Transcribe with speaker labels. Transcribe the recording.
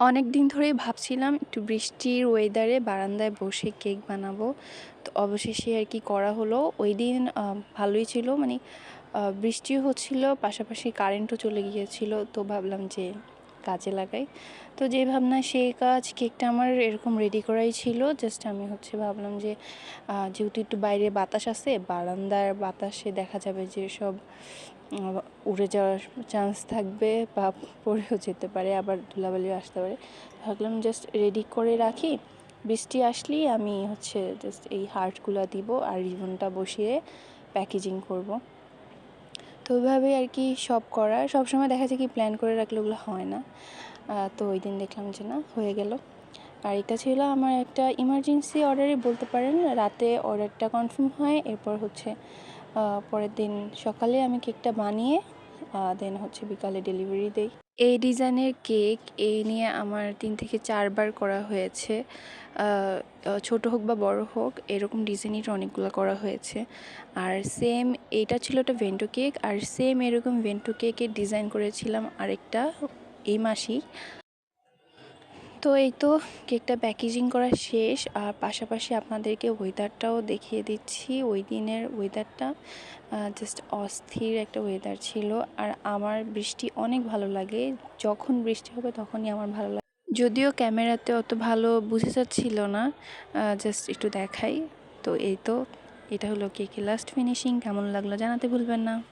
Speaker 1: অনেক দিন ধরেই ভাবছিলাম একটু বৃষ্টির ওয়েদারে বারান্দায় বসে কেক বানাবো। তো অবশেষে আর কি করা হলো। ওই দিন ভালোই ছিল, মানে বৃষ্টিও হচ্ছিল, পাশাপাশি কারেন্টও চলে গিয়েছিল। তো ভাবলাম যে কাজে লাগাই। তো যে ভাবনা সেই কাজ, কেকটা আমার এরকম রেডি করাই ছিল। জাস্ট আমি ভাবলাম যে যেহেতু একটু বাইরে বাতাস আছে, বারান্দার বাতাসে দেখা যাবে যে সব উড়ে যাওয়ার চান্স থাকবে বা পড়েও যেতে পারে, আবার ধুলাবালিও আসতে পারে। ভাবলাম জাস্ট রেডি করে রাখি, বৃষ্টি আসলেই আমি জাস্ট এই হার্টগুলো দিব আর রিবনটা বসিয়ে প্যাকেজিং করব। তো ওইভাবেই আর কি সব করা। সবসময় দেখা যায় কি প্ল্যান করে রাখলে ওগুলো হয় না। তো ওই দিন দেখলাম যে না, হয়ে গেল। আর এটা ছিল আমার একটা ইমার্জেন্সি অর্ডারই বলতে পারেন। রাতে অর্ডারটা কনফার্ম হয়, এরপর পরের দিন সকালে আমি কেকটা বানিয়ে দেন বিকালে ডেলিভারি দেই। এই ডিজাইনের কেক এই নিয়ে আমার 3 থেকে 4 বার করা হয়েছে। ছোট হোক বা বড় হোক, এরকম ডিজাইনের অনেকগুলো করা হয়েছে। আর সেম এইটা ছিল একটা ভেন্টো কেক, আর সেম এরকম ভেন্টো কেকের ডিজাইন করেছিলাম আরেকটা এই মাসেই। তো এই তো কেকটা প্যাকেজিং করা শেষ। আর পাশাপাশি আপনাদেরকে ওয়েদারটাও দেখিয়ে দিচ্ছি। ওই দিনের ওয়েদারটা জাস্ট অস্থির একটা ওয়েদার ছিল। আর আমার বৃষ্টি অনেক ভালো লাগে, যখন বৃষ্টি হবে তখনই আমার ভালো লাগে। যদিও ক্যামেরাতে অত ভালো বোঝা যাচ্ছিল না, জাস্ট একটু দেখাই। তো এই তো, এটা হলো কেকের লাস্ট ফিনিশিং। কেমন লাগলো জানাতে ভুলবেন না।